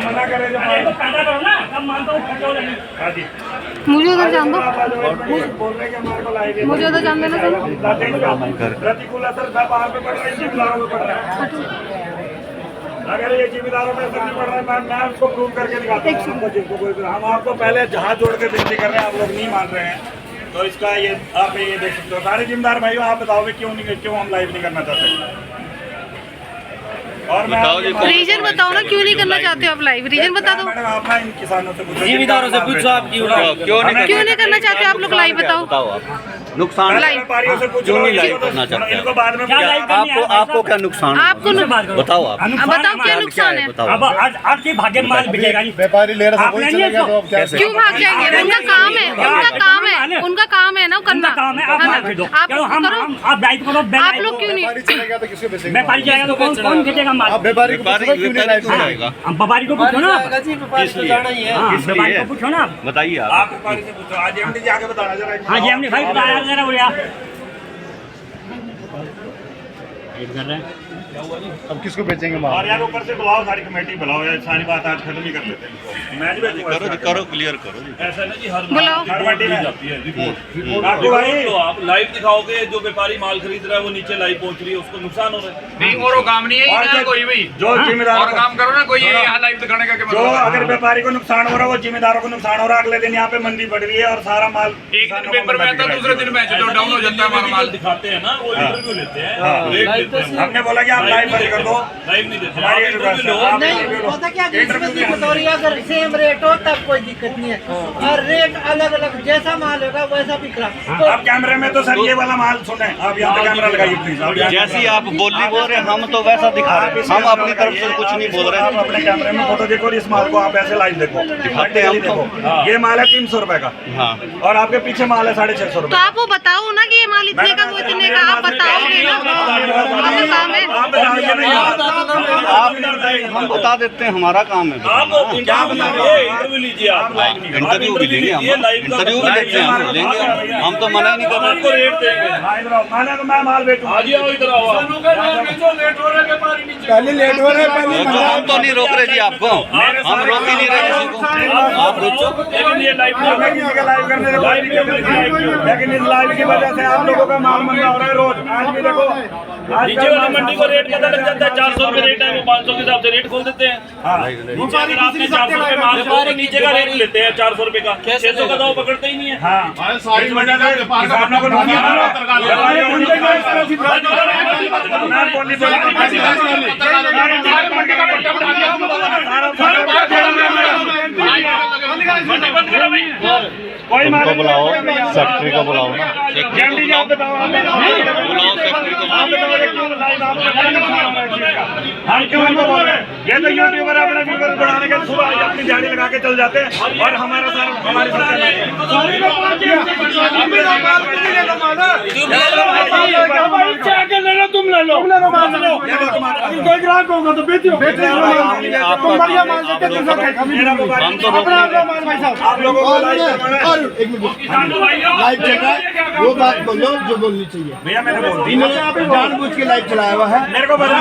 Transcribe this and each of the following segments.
मना करे पैदा करो ना, कब मानता हूँ। मुझे उधर जान दो, बोल रहे कि हमारे को लाएंगे, मुझे उधर जान देना सर। प्रतिकूल असर सब वहाँ पे पड़ रहा है, जिम्मेदारों पे पड़ रहा है। अगर ये जिम्मेदारों में असर नहीं पड़ रहा है, मैं उसको प्रूव करके दिखाता हूँ हमको, जिसको कोई हम आपको पहले हाथ जोड़ के विनती कर रहे हैं, आप लोग नहीं मान रहे हैं, तो इसका ये आप ये देख सकते हो। सारे जिम्मेदार भाई आप बताओगे क्यों हम लाइव नहीं करना चाहते? और मैं रीजन बताओ ना, क्यों नहीं करना चाहते हो आप लाइव? रीजन बता दो। मैडम आप ना इन किसानों से पूछो, जिम्मेदारों से पूछो आप क्यों नहीं करना चाहते आप लोग लाइव? बताओ नुकसान व्यापारियों से पूछो, नहीं लाइव करना चाहते इनको बाद में आपको क्या नुकसान आपको बताओ आप बताओ क्या नुकसान है? अब आपके भाग्य में माल बिकेगा नहीं, व्यापारी ले रहा था, क्यों भाग जाएंगे? उनका काम है, उनका काम है ना करना। काम है, आप माल खरीदो। आप लाइव करो, आप लोग क्यों नहीं? व्यापारी जाएगा तो कौन भेजेगा माल? व्यापारी जाएगा व्यापारी को पूछो ना, व्यापारी को पूछो ना, बताइए आप व्यापारी से पूछो। आज एमडी जी आके बताना जरा। हाँ जी एमडी भाई बताया जरा, बोलिए कर रहे हैं। अब किसको बेचेंगे माल? और यार ऊपर से बुलाओ, सारी कमेटी बुलाओ यार, सारी बात आज खत्म ही कर देते हैं। मैच करो क्लियर करो ऐसा ना कि हर बुलाओ। हर मंडी में जाती है रिपोर्ट। आपको भाई तो आप लाइव दिखाओगे, जो व्यापारी माल खरीद रहा है वो नीचे लाइव पहुंच रही है, उसको नुकसान हो रहा है। नहीं और वो काम नहीं है यहाँ कोई भी जो जिम्मेदार और काम करो ना, कोई ये यहाँ लाइव दिखाने का क्या जो मतलब है? अगर व्यापारी को नुकसान हो रहा है, वो जिम्मेदारों को नुकसान हो रहा है। अगले दिन यहाँ पे मंदी बढ़ रही है और सारा माल एक दिन पेपर में आता है, दूसरे दिन मैच तो डाउन हो जाता है हमारा माल। दिखाते हैं ना, वो इंटरव्यू लेते हैं, रेट देते हैं। हमने बोला कि आप लाइव बंद कर दो, लाइव नहीं देते, हमारी आप इंटरव्यू लो। नहीं होता क्या कि इसमें दिक्कत हो रही है, अगर सेम रेट हो तब कोई दिक्कत नहीं है, और रेट अलग अलग जैसा माल होगा वैसा बिक रहा। आप कैमरे में तो सर ये वाला माल सुने, आप यहाँ पे कैमरा लगाइए प्लीज। जैसी आप बोली बोल रहे हैं, हम तो वैसा दिखा रहे हैं, हम अपनी तरफ से कुछ नहीं बोल रहे आप अपने कैमरे में फोटो देखो और इस माल को आप ऐसे लाइव देखो, दिखाते हैं हम तो। ये माल है 300 रुपए का, हाँ और आपके पीछे माल है 650 तो रुपए। आप वो बताओ ना कि ये माल इतने का, वो इतने का, आप बताओगे ना? आपका काम है। आप बताइए नहीं, आप हम बता देते हैं, हमारा काम है आप इंटरव्यू लीजिए, आप इंटरव्यू भी लेंगे, हम इंटरव्यू भी लेते हैं, हम लेंगे, हम तो मना ही नहीं कर आपको रहे। रेट देंगे। मैंने तो मैं माल बेचूं। आज आओ इधर आओ आप। पहले लेट हो रहे, पहले तो हम तो नहीं रोक रहे जी आपको, हम रोक ही नहीं रहे किसी को, आप बेचो। लेकिन ये लाइव लाइव करने से कोई दिक्कत नहीं, लेकिन इस लाइव की वजह से आप लोगों का माल महंगा हो रहा है रोज। आज भी देखो, नीचे वाली मंडी को रेट पता लग जाता है, 400 रुपए रेट है, वो 500 के हिसाब से रेट खोल देते हैं। नीचे अगर आपने 400 रुपए माल को तो नीचे का रेट लेते हैं 400 रुपए का, 600 का दाव पकड़ते ही नहीं है। हाँ सारी मंडी का किसानों को नुकसान हो रहा है। कोई उनको बुलाओ, सेक्रेटरी को बुलाओ ना। जल्दी आप बताओ, हम क्यों इनको बोल रहे हैं? ये तो यूट्यूबर अपने व्यूवर बढ़ाने के सुबह अपनी दिहाड़ी लगा के चल जाते हैं और हमारा सारा हमारे ले लो, तुम ले लो, कोई ग्राहक होगा तो बेचो, हम तो रोक आप लोगों को लाइव चल रहा है, वो बात बोलो जो बोलनी चाहिए। भैया मैंने बोल दी, इन्होंने जानबूझ के लाइव चलाया हुआ है, मेरे को बता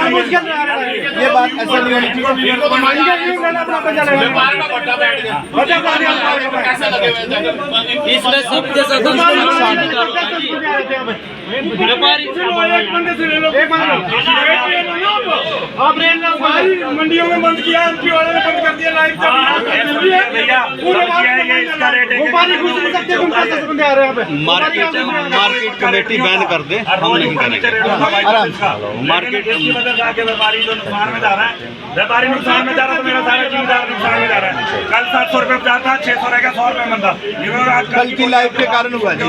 ये बात ऐसा नहीं होनी चाहिए। इसमें सब जैसा व्यापारी आप मंडियों में बंद किया, एमपी वाले ने बंद कर दिया लाइव। मार्केट कमेटी बैन कर दे, हम नहीं करेंगे। मार्केट की वजह से आके व्यापारी जो नुकसान में जा रहा है, व्यापारी नुकसान में जा रहा है तो मेरा सारा जिम्मेदार नुकसान में जा रहा है। कल 700 रुपए जाता, 600 रहेगा, 100 रुपए मंदा। कल की लाइव के कारण हुआ जी,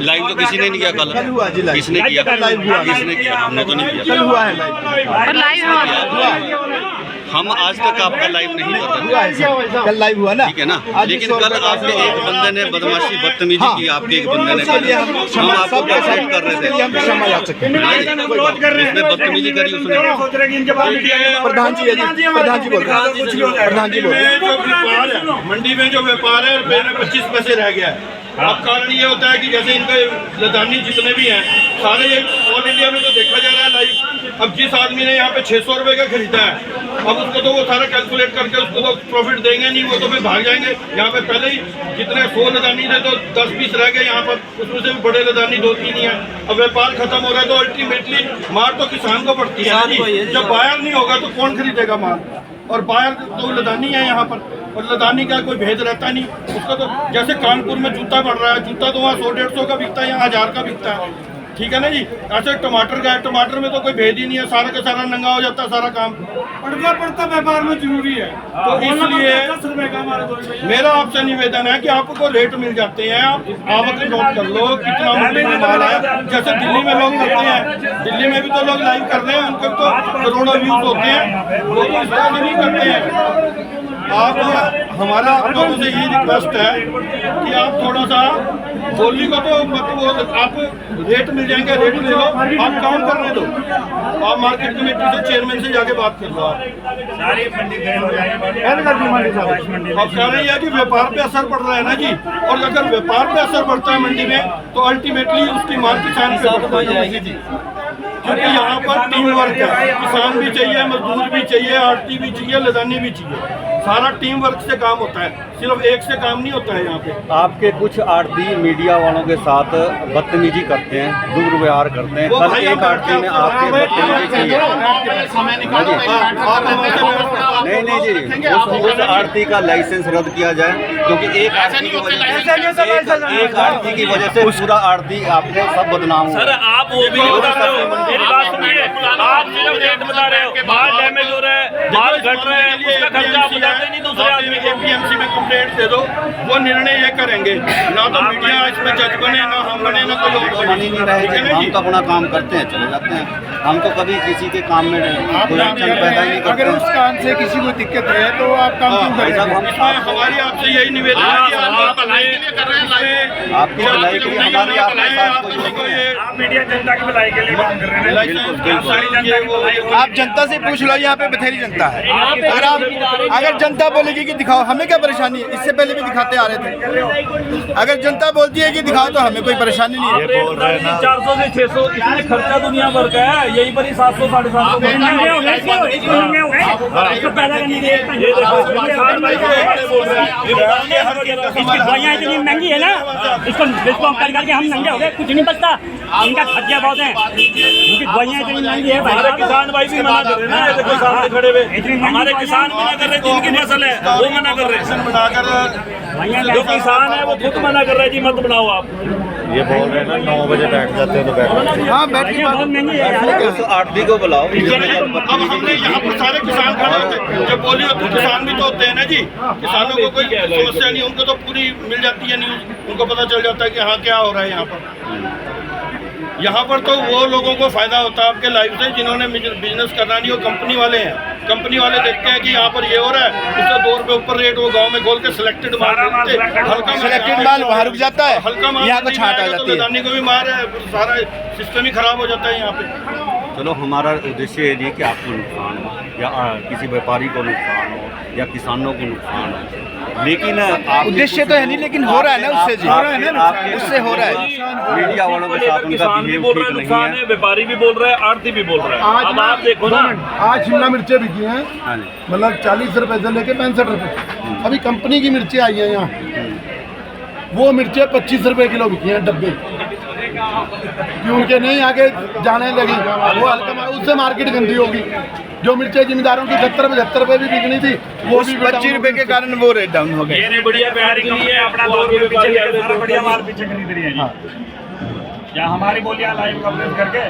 लाइव तो किसी ने नहीं किया, कल हुआ जी लाइव, किसने किया? लाइव हुआ, किसने किया? हमने तो नहीं कल किया। हुआ है लाइव, और लाइव हम आज तक आपका लाइव नहीं कर रहे, हुआ है सर, कल लाइव हुआ ना, ठीक है ना? लेकिन कल आपके एक बंदे ने बदमाशी बदतमीजी की, आपके एक बंदे ने करी, हम आपको कैसे कर रहे थे, हम क्षमा याद सकते हैं। इसने बदतमीजी करी उसने। सोच रहे कि इनके पास प्रधान जी है जी, प्रधान जी बोल रहे हैं, प्रधान जी बोल रहे हैं। मंडी में जो व्यापार है रुपये में 25 पैसे रह गया है। अब कारण ये होता है कि जैसे इनके लदानी जितने भी हैं सारे ऑल इंडिया में तो देखा जा रहा है लाइव। अब जिस आदमी ने यहाँ पे 600 रुपए का खरीदा है, अब उसको तो वो सारा कैलकुलेट करके उसको तो प्रॉफिट देंगे नहीं, वो तो फिर भाग जाएंगे। यहाँ पे पहले ही जितने 100 लदानी थे तो 10-20 रह गए यहाँ पर, उसमें से भी बड़े लदानी 2-3 ही हैं। अब व्यापार खत्म हो रहा है तो अल्टीमेटली मार तो किसान को पड़ती है जी। जब बायर नहीं होगा तो कौन खरीदेगा माल, और बायर तो लदानी है यहाँ पर, और लदानी का कोई भेद रहता नहीं उसका। तो जैसे कानपुर में जूता बढ़ रहा है, जूता तो वहाँ 100-150 का बिकता है, यहाँ 1000 का बिकता है, ठीक है ना जी। ऐसे टमाटर का है, टमाटर में तो कोई भेद ही नहीं है, सारा का सारा नंगा हो जाता है सारा काम। पड़ता व्यापार में जरूरी है, तो इसलिए मेरा आपसे निवेदन है कि आपको रेट मिल जाते हैं, आप आवक नोट कर लो कितना मंडी में माल है। जैसे दिल्ली में लोग करते हैं, दिल्ली में भी तो लोग लाइव कर रहे हैं, उनके तो करोड़ों व्यूज होते हैं, वो तो इस तरह से नहीं करते हैं। आप हमारा आप लोगों से यही रिक्वेस्ट है कि आप थोड़ा सा बोली को तो मत वो, आप रेट मिल जाएंगे, रेट ले लो, आप काम करने दो, आप मार्केट कमेटी से चेयरमैन से जाके बात कर लो। आप सारी मंडी फेल हो जाएगी। अब कह रही है कि व्यापार पे असर पड़ रहा है ना जी, और अगर व्यापार पे असर पड़ता है मंडी में तो अल्टीमेटली उसकी मार किसान पे हो जाएगी जी। क्योंकि यहाँ पर टीम वर्क है, किसान भी चाहिए, मजदूर भी चाहिए, आड़ती भी चाहिए, लदानी भी चाहिए, सारा टीम वर्क से काम होता है, सिर्फ एक से काम नहीं होता है यहाँ पे। आपके कुछ आड़ती मीडिया वालों के साथ बदतमीजी करते हैं, दुर्व्यवहार करते हैं। कल एक आड़ती ने आपके बदतमीजी की है। नहीं जी, उस आड़ती का लाइसेंस रद्द किया जाए, क्योंकि एक आड़ती की वजह से पूरा आड़ती आपने सब बदनाम हुआ। सर आप वो भी नहीं बता रहे हो, मेरी बात सुनिए, आप सिर्फ रेट बता रहे हो, माल डैमेज हो रहा है, माल घट रहा है, उसका खर्चा आप बताते नहीं दूसरे आदमी को। APMC में कंप्लेंट दे दो, वो निर्णय ये करेंगे, ना तो मीडिया इसमें जज बने, ना हम बने, ना कोई और बने। नहीं रहे, हम तो अपना काम करते हैं, चले जाते हैं, हम तो कभी किसी के काम में कोई अड़चन पैदा नहीं करते। अगर उस काम से किसी को दिक्कत है तो आप काम क्यों करें? इसमें हमारी आपसे यही निवेदन है कि आप भलाई के लिए कर रहे हैं, आपकी भलाई के लिए हमारी आपके साथ आप मीडिया जनता की भलाई के लिए काम कर रहे हैं। आप जनता से पूछ लो, यहाँ पे बथेरी जनता है। अगर जनता बोलेगी कि दिखाओ, हमें क्या परेशानी है, इससे पहले भी दिखाते आ रहे थे। अगर जनता बोलती है कि दिखाओ तो हमें कोई परेशानी नहीं है। 400 से 600 इसमें खर्चा दुनिया भर का है, यही पर ही 700-750 दवाइयाँ इतनी महंगी है ना, इसको करके हम नंगे हो गए, कुछ नहीं बचता। इनका खर्चा बहुत है, उनकी दवाइयाँ इतनी महंगी है। हमारे किसान भाई भी मना कर रहे हैं ना, देखो सामने खड़े हुए हमारे किसान मना कर रहे हैं, जिनकी फसल है वो मना कर रहे हैं, जो किसान है वो खुद मना कर रहे हैं जी मत बनाओ आप। ये बोल रहे हैं ना 9 बजे बैठ जाते हैं तो बैठ। हाँ, बैठ के बहुत महंगी है। आड़ती को बुलाओ। अब हमने यहाँ पर सारे किसान खड़े होते, जब बोली होती किसान भी तो होते हैं ना जी, किसानों को कोई समस्या नहीं, उनको तो पूरी मिल जाती है न्यूज़, उनको पता चल जाता है कि हाँ क्या हो रहा है यहाँ पर। यहाँ पर तो वो लोगों को फायदा होता है आपके लाइफ से जिन्होंने बिजनेस करना नहीं, वो कंपनी वाले हैं। कंपनी वाले देखते हैं कि यहाँ पर ये हो रहा है, उससे 2 रुपये ऊपर रेट वो गांव में खोल के सिलेक्टेड माल बेचते, हल्का सिलेक्टेड माल वहाँ रुक जाता है, हल्का माल यहाँ को छाट आ जाती है, लदानी को भी मार है, सारा सिस्टम ही खराब हो जाता है यहाँ पे। चलो हमारा उद्देश्य ये नहीं कि आपको नुकसान हो या किसी व्यापारी को नुकसान हो या किसानों को नुकसान हो, लेकिन उद्देश्य तो है नहीं, लेकिन हो रहा है ना उससे जी, उससे हो रहा है। मीडिया वालों के साथ उनका किसान भी बोल रहा है नुकसान है, व्यापारी भी बोल रहा है, आड़ती भी बोल रहा है। अब आप देखो ना, आज शिमला मिर्चें बिकी हैं, मतलब 40 रुपए से लेके 65 रुपए। अभी कंपनी की मिर्चें आई हैं यहाँ, वो मिर्चें 25 रुपए किलो बिकी हैं डब्बे, कि उनके नहीं आगे जाने लगी, वो हल्का, उससे मार्केट गंदी होगी। जो मिर्चें जिम्मेदारों की 70-75 रुपए भी बिकनी थी, वो भी 25 रुपए के कारण वो रेट डाउन हो गए। ये बढ़िया प्यारी कंपनी है, अपना 2 रुपये पीछे लेके सारा बढ़िया माल पीछे खरीद रही है जी। या हमारी बोलियां लाइव कवरेज करके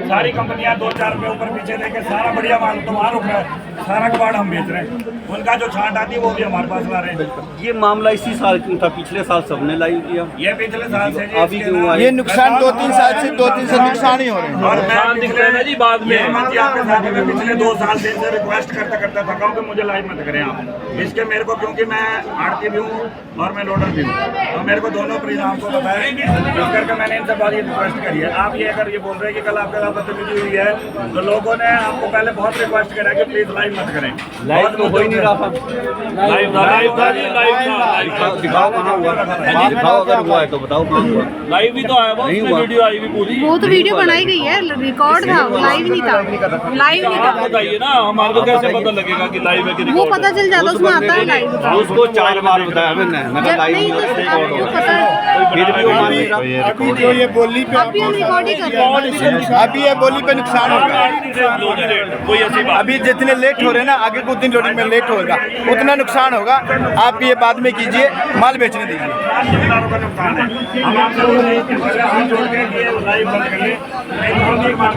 सारी कंपनियां 2-4 रुपये ऊपर पीछे देके सारा बढ़िया माल तो वहाँ रुक रहा है, सारा कबाड़ हम बेच रहे हैं, उनका जो छांट आती है वो भी हमारे पास ला रहे हैं। ये मामला इसी साल क्यों था? पिछले साल सबने लाइव किया, ये पिछले साल से अभी क्यों ये नुकसान 2-3 साल से 2-3 से नुकसान ही हो रहे हैं। और मैं दिख रहा है ना जी बाद में पिछले 2 साल से इनसे रिक्वेस्ट करता थका हूँ कि मुझे लाइव मत करें आप, इसके मेरे को, क्योंकि मैं आड़ती भी हूँ और मैं लोडर भी हूँ, तो मेरे को दोनों परिणाम को पता है, इस करके मैंने इनसे बात रिक्वेस्ट करी है। आप ये अगर ये बोल रहे हैं कि कल आपके साथ बदतमीजी हुई है, तो लोगों ने आपको पहले बहुत रिक्वेस्ट करा कि प्लीज लाइव मत करें। लाइव तो हो ही नहीं रहा था। दिखाओ कहाँ हुआ, दिखाओ अगर हुआ है तो बताओ कहाँ हुआ। लाइव भी तो आया, नहीं हुआ। वीडियो आई भी पूरी। वो तो वीडियो बनाई गई है, रिकॉर्ड था, लाइव नहीं था। लाइव नहीं था। बताइए ना, हमारे को कैसे पता लगेगा कि लाइव है कि वो पता चल जाता, उसमें आता है लाइव। उसको 4 बार बताया मैंने, मैं लाइव नहीं होता, आपको पता है। फिर भी वो मान नहीं रहा। अभी जो ये बोली पे अभी हम रिकॉर्ड ही कर रहे हैं। अभी ये बोली पे नुकसान होगा। कोई ऐसी बात अभी जितने लेट हो रहे हैं ना, आगे कुछ दिन लोडिंग में लेट होगा, उतना नुकसान होगा। आप ये बाद में कीजिए, माल बेचने दीजिए। जिम्मेदारों का नुकसान है। हम आपसे बोल रहे हैं कि पहले हाथ जोड़ के कि ये लाइव बंद कर ले, नहीं तो हम एक बात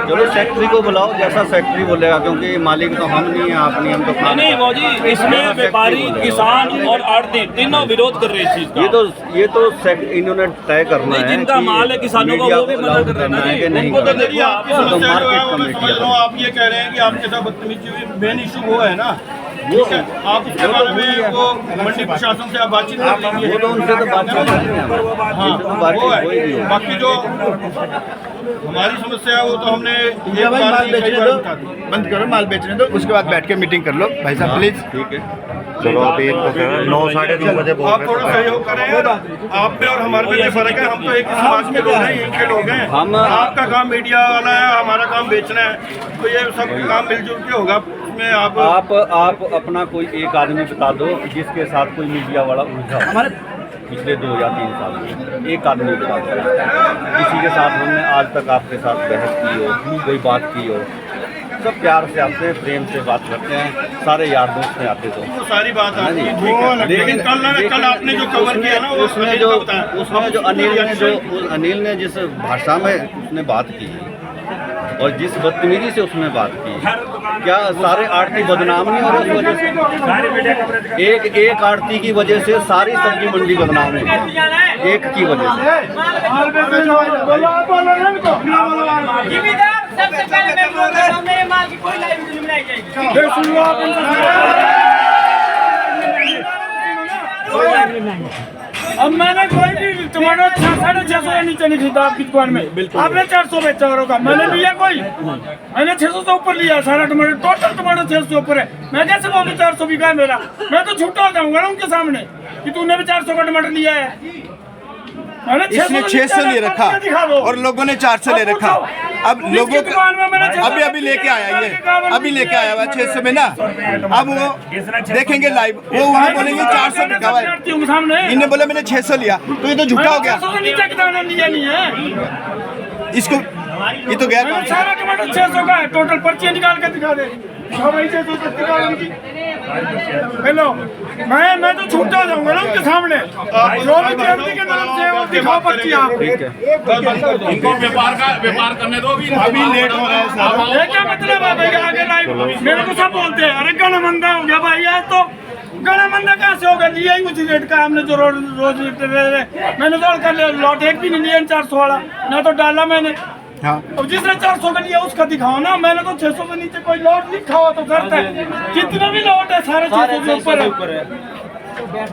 चलो सेक्रेटरी को बुलाओ, जैसा सेक्रेटरी बोलेगा, क्योंकि मालिक तो हम नहीं है, आप नहीं, हम तो नहीं वो जी, इसमें व्यापारी, किसान और आड़ती तीनों विरोध कर रहे हैं इस चीज का। ये तो इन्होंने तय करना है। जिनका माल है किसानों का, वो भी मदद कर रहे हैं कि उनको तो देखिए, आपकी समस्या जो है वो मैं समझ रहा हूँ। आप ये कह रहे हैं कि आपके साथ बदतमीजी हुई, मेन इशू वो है ना, वो है। आप उसके बारे में वो मंडी प्रशासन से आप बातचीत कर लीजिए। वो तो उनसे तो बातचीत करनी है। हाँ, वो है। बाकी जो हमारी समस्या है वो तो हमने एक बार माल बेचने दो, बंद करो, माल बेचने दो, उसके बाद बैठ के मीटिंग कर लो। भाई साहब प्लीज, ठीक है। चलो अभी 9 साढ़े 9 बजे बोल आप थोड़ा सहयोग करें। आप में और हमारे में ये फर्क है, हम तो एक ही समाज के लोग हैं, यहीं के लोग हैं। आपका काम मीडिया वाला है, हमारा काम बेचना है, तो ये सब काम मिलजुल के होगा। उसमें आप अपना कोई एक आदमी बता दो जिसके साथ कोई मीडिया वाला उलझा हमारे पिछले 2 या 3 साल में, एक आदमी बता दो किसी के साथ हमने आज तक आपके साथ बहस की हो, कोई बात की हो। सब प्यार से आते हैं, प्रेम से बात करते हैं, सारे यार दोस्त में आते तो वो सारी बात आती है, ठीक है। लेकिन कल आपने जो कवर किया ना, उसमें जो अनिल ने जिस भाषा में उसने बात की और जिस बदतमीजी से उसने बात की, क्या सारे आड़ती बदनाम नहीं हो रहे उस वजह से? एक आड़ती की वजह से सारी सब्जी मंडी बदनाम है, एक की वजह से। सबसे पहले मैं बोल रहा हूं, मेरे माल की कोई लाइव नहीं बनाई जाएगी। अब मैंने कोई भी टमाटर 650 से नीचे नहीं खरीदा आपकी दुकान में, आपने 400 बेचा और होगा। मैंने लिया कोई, मैंने 600 से ऊपर लिया सारा टमाटर, टोटल टमाटर 600 से ऊपर है। मैं कैसे बोलूं 400 बिका है मेरा? मैं तो झूठा हो जाऊंगा ना उनके सामने कि तूने भी 400 का टमाटर लिया है। इसने 600 ले रखा और लोगों ने 400 ले रखा। अब लोगों को अभी लेके आया, ये अभी लेके आया हुआ 600 में ना। अब वो देखेंगे लाइव, वो वहाँ बोलेंगे 400 बिका हुआ है, इन्हें बोला मैंने 600 लिया, तो ये तो झूठा हो गया। इसको ये तो गया सारा टमाटर 600 का है, टोटल पर्ची निकाल के दिखा दे। हेलो, मैं तो छूटा जाऊंगा ना उनके सामने, जो भी व्यक्ति के तरफ से वो दिखाओ पर्ची आप। इनको व्यापार करने दो, अभी लेट हो रहा है सर। ये क्या मतलब है भाई? आगे लाइव मेरे को सब बोलते हैं अरे गणा मंदा हो गया भाई, आज तो गणा मंदा कैसे होगा? लिया ही उसी रेट का हमने जो रोज मैंने तो कर लिया, लॉट एक भी नहीं लिया 400 वाला, ना तो डाला मैंने। हाँ, अब जिसने 400 का लिया उसका दिखाओ ना। मैंने तो 600 से नीचे कोई लॉट लिखा हुआ तो करता है, जितना भी लॉट है सारे 600 से ऊपर है।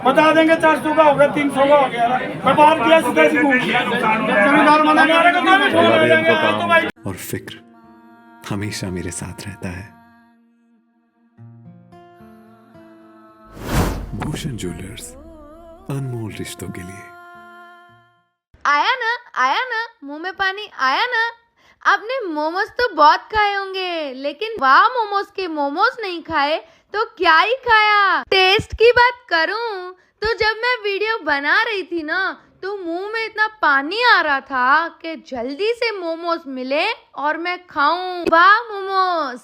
बता देंगे 400 का हो गया, 300 का हो गया। मैं बाहर किया सीधा सी घूम और फिक्र हमेशा मेरे साथ रहता है। भूषण ज्वेलर्स, अनमोल रिश्तों के लिए। आया ना मुंह में पानी आया ना। आपने मोमोज तो बहुत खाए होंगे, लेकिन वाह मोमोज के मोमोज नहीं खाए तो क्या ही खाया। टेस्ट की बात करूं तो जब मैं वीडियो बना रही थी ना, तो मुंह में इतना पानी आ रहा था कि जल्दी से मोमोज मिले और मैं खाऊं। वाह मोमोज।